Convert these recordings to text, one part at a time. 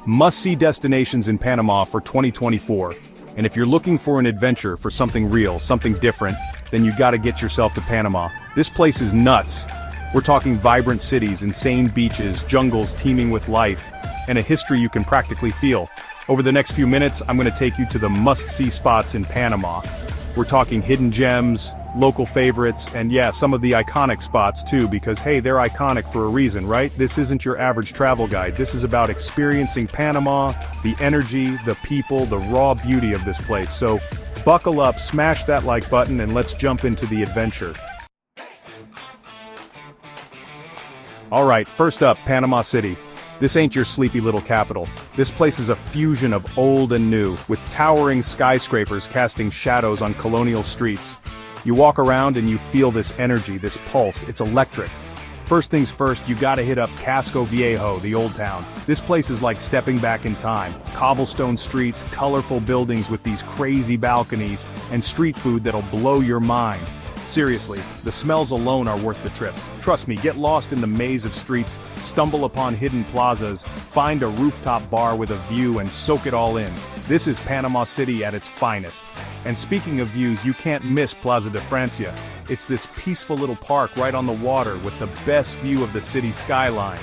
Must-see destinations in Panama for 2024. And if you're looking for an adventure, for something real, something different, then you gotta get yourself to Panama. This place is nuts. We're talking vibrant cities, insane beaches, jungles teeming with life, and a history you can practically feel. Over the next few minutes, I'm gonna take you to the must-see spots in Panama. We're talking hidden gems, local favorites, and yeah, some of the iconic spots too, because hey, they're iconic for a reason, right? This isn't your average travel guide. This is about experiencing Panama, the energy, the people, the raw beauty of this place. So, buckle up, smash that like button, and let's jump into the adventure. Alright, first up, Panama City. This ain't your sleepy little capital. This place is a fusion of old and new, with towering skyscrapers casting shadows on colonial streets. You walk around and you feel this energy, this pulse, it's electric. First things first, you gotta hit up Casco Viejo, the old town. This place is like stepping back in time. Cobblestone streets, colorful buildings with these crazy balconies, and street food that'll blow your mind. Seriously, the smells alone are worth the trip. Trust me, get lost in the maze of streets, stumble upon hidden plazas, find a rooftop bar with a view and soak it all in. This is Panama City at its finest. And speaking of views, you can't miss Plaza de Francia. It's this peaceful little park right on the water with the best view of the city skyline.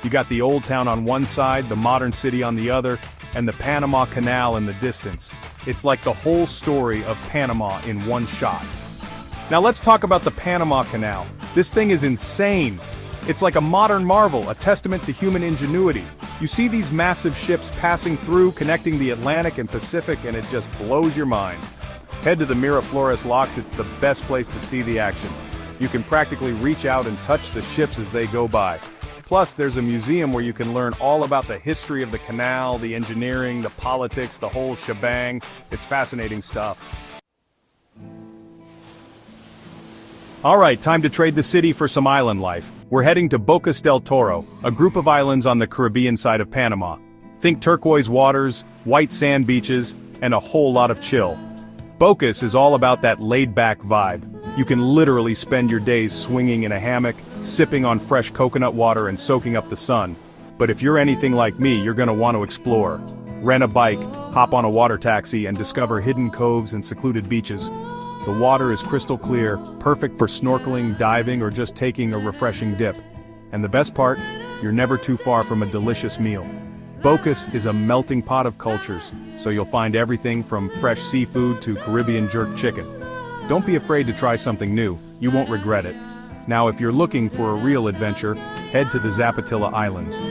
You got the old town on one side, the modern city on the other, and the Panama Canal in the distance. It's like the whole story of Panama in one shot. Now let's talk about the Panama Canal. This thing is insane. It's like a modern marvel, a testament to human ingenuity. You see these massive ships passing through, connecting the Atlantic and Pacific, and it just blows your mind. Head to the Miraflores locks, it's the best place to see the action. You can practically reach out and touch the ships as they go by. Plus, there's a museum where you can learn all about the history of the canal, the engineering, the politics, the whole shebang. It's fascinating stuff. Alright, time to trade the city for some island life. We're heading to Bocas del Toro, a group of islands on the Caribbean side of Panama. Think turquoise waters, white sand beaches, and a whole lot of chill. Bocas is all about that laid-back vibe. You can literally spend your days swinging in a hammock, sipping on fresh coconut water and soaking up the sun. But if you're anything like me, you're gonna want to explore. Rent a bike, hop on a water taxi, and discover hidden coves and secluded beaches. The water is crystal clear, perfect for snorkeling, diving, or just taking a refreshing dip. And the best part, you're never too far from a delicious meal. Bocas is a melting pot of cultures, so you'll find everything from fresh seafood to Caribbean jerk chicken. Don't be afraid to try something new, you won't regret it. Now if you're looking for a real adventure, head to the Zapatilla Islands.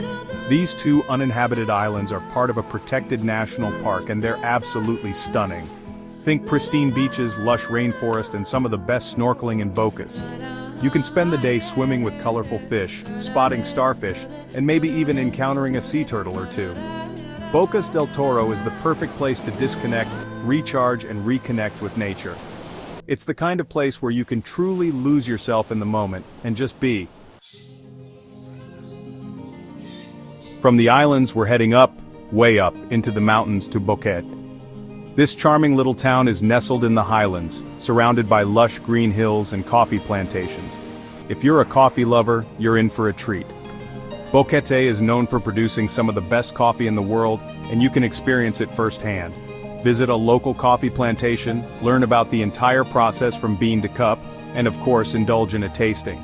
These two uninhabited islands are part of a protected national park and they're absolutely stunning. Think pristine beaches, lush rainforest, and some of the best snorkeling in Bocas. You can spend the day swimming with colorful fish, spotting starfish, and maybe even encountering a sea turtle or two. Bocas del Toro is the perfect place to disconnect, recharge, and reconnect with nature. It's the kind of place where you can truly lose yourself in the moment and just be. From the islands, we're heading up, way up, into the mountains to Boquete. This charming little town is nestled in the highlands, surrounded by lush green hills and coffee plantations. If you're a coffee lover, you're in for a treat. Boquete is known for producing some of the best coffee in the world, and you can experience it firsthand. Visit a local coffee plantation, learn about the entire process from bean to cup, and of course indulge in a tasting.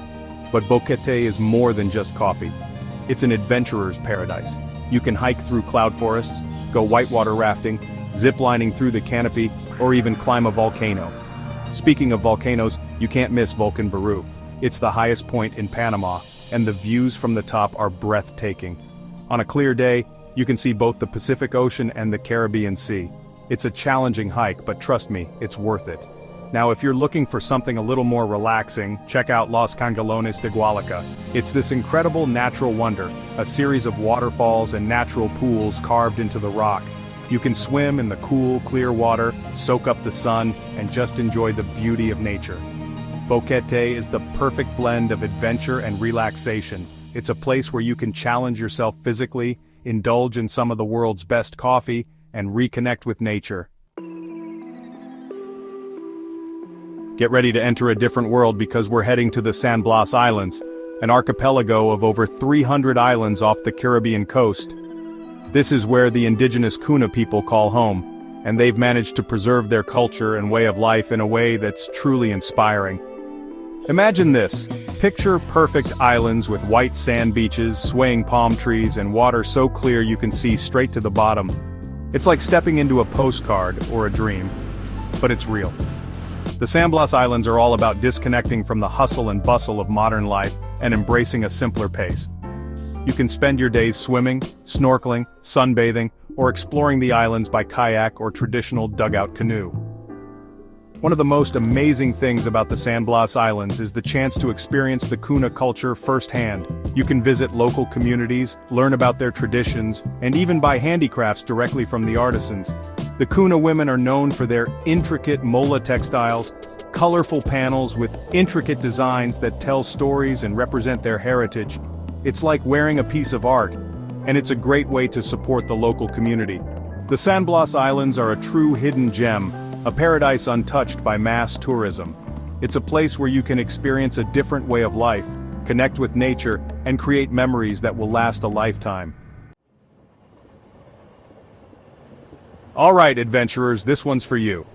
But Boquete is more than just coffee. It's an adventurer's paradise. You can hike through cloud forests, go whitewater rafting, zip-lining through the canopy, or even climb a volcano. Speaking of volcanoes, you can't miss Volcan Baru. It's the highest point in Panama, and the views from the top are breathtaking. On a clear day, you can see both the Pacific Ocean and the Caribbean Sea. It's a challenging hike, but trust me, it's worth it. Now if you're looking for something a little more relaxing, check out Los Cangalones de Gualaca. It's this incredible natural wonder, a series of waterfalls and natural pools carved into the rock. You can swim in the cool, clear water, soak up the sun, and just enjoy the beauty of nature. Boquete is the perfect blend of adventure and relaxation. It's a place where you can challenge yourself physically, indulge in some of the world's best coffee, and reconnect with nature. Get ready to enter a different world because we're heading to the San Blas Islands, an archipelago of over 300 islands off the Caribbean coast. This is where the indigenous Kuna people call home, and they've managed to preserve their culture and way of life in a way that's truly inspiring. Imagine this. Picture perfect islands with white sand beaches, swaying palm trees, and water so clear you can see straight to the bottom. It's like stepping into a postcard or a dream, but it's real. The Blas Islands are all about disconnecting from the hustle and bustle of modern life and embracing a simpler pace. You can spend your days swimming, snorkeling, sunbathing, or exploring the islands by kayak or traditional dugout canoe. One of the most amazing things about the Blas Islands is the chance to experience the Kuna culture firsthand. You can visit local communities, learn about their traditions, and even buy handicrafts directly from the artisans. The Kuna women are known for their intricate mola textiles, colorful panels with intricate designs that tell stories and represent their heritage. It's like wearing a piece of art, and it's a great way to support the local community. The Blas Islands are a true hidden gem, a paradise untouched by mass tourism. It's a place where you can experience a different way of life, connect with nature, and create memories that will last a lifetime. Alright, adventurers, this one's for you.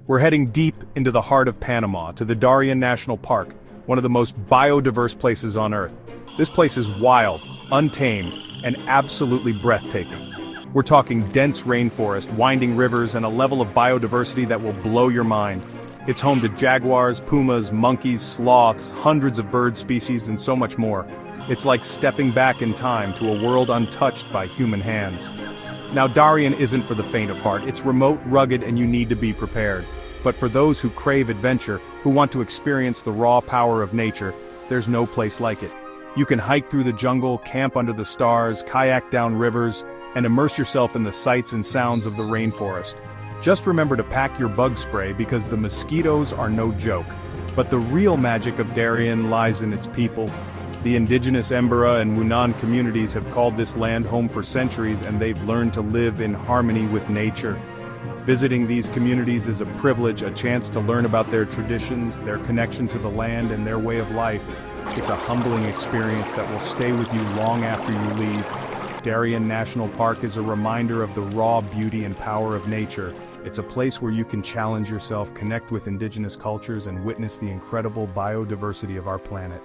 We're heading deep into the heart of Panama, to the Darién National Park, one of the most biodiverse places on Earth. This place is wild, untamed, and absolutely breathtaking. We're talking dense rainforest, winding rivers, and a level of biodiversity that will blow your mind. It's home to jaguars, pumas, monkeys, sloths, hundreds of bird species, and so much more. It's like stepping back in time to a world untouched by human hands. Now, Darién isn't for the faint of heart. It's remote, rugged, and you need to be prepared. But for those who crave adventure, who want to experience the raw power of nature, there's no place like it. You can hike through the jungle, camp under the stars, kayak down rivers, and immerse yourself in the sights and sounds of the rainforest. Just remember to pack your bug spray because the mosquitoes are no joke. But the real magic of Darién lies in its people. The indigenous Embera and Wunan communities have called this land home for centuries, and they've learned to live in harmony with nature. Visiting these communities is a privilege, a chance to learn about their traditions, their connection to the land, and their way of life. It's a humbling experience that will stay with you long after you leave. Darién National Park is a reminder of the raw beauty and power of nature. It's a place where you can challenge yourself, connect with indigenous cultures, and witness the incredible biodiversity of our planet.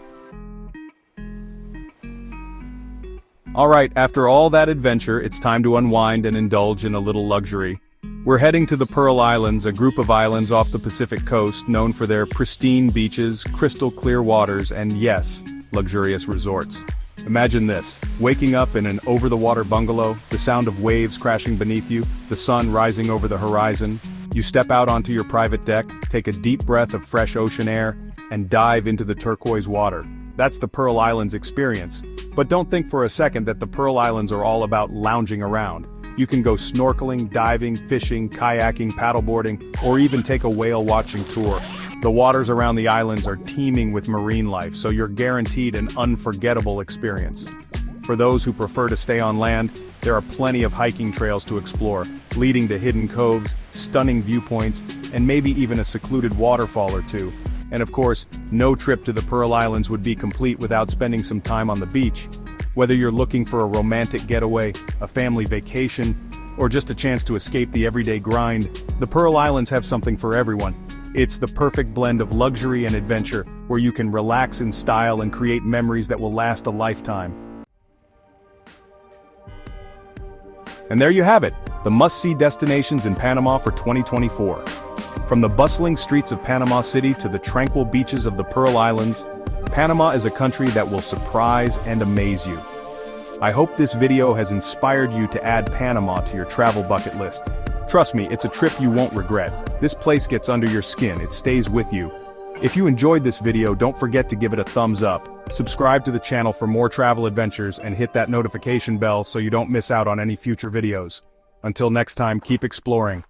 Alright, after all that adventure, it's time to unwind and indulge in a little luxury. We're heading to the Pearl Islands, a group of islands off the Pacific coast known for their pristine beaches, crystal clear waters, and yes, luxurious resorts. Imagine this, waking up in an over-the-water bungalow, the sound of waves crashing beneath you, the sun rising over the horizon. You step out onto your private deck, take a deep breath of fresh ocean air, and dive into the turquoise water. That's the Pearl Islands experience. But don't think for a second that the Pearl Islands are all about lounging around. You can go snorkeling, diving, fishing, kayaking, paddleboarding, or even take a whale watching tour. The waters around the islands are teeming with marine life, so you're guaranteed an unforgettable experience. For those who prefer to stay on land, there are plenty of hiking trails to explore, leading to hidden coves, stunning viewpoints, and maybe even a secluded waterfall or two. And of course, no trip to the Pearl Islands would be complete without spending some time on the beach. Whether you're looking for a romantic getaway, a family vacation, or just a chance to escape the everyday grind, the Pearl Islands have something for everyone. It's the perfect blend of luxury and adventure, where you can relax in style and create memories that will last a lifetime. And there you have it, the must-see destinations in Panama for 2024. From the bustling streets of Panama City to the tranquil beaches of the Pearl Islands, Panama is a country that will surprise and amaze you. I hope this video has inspired you to add Panama to your travel bucket list. Trust me, it's a trip you won't regret. This place gets under your skin, it stays with you. If you enjoyed this video, don't forget to give it a thumbs up. Subscribe to the channel for more travel adventures and hit that notification bell so you don't miss out on any future videos. Until next time, keep exploring.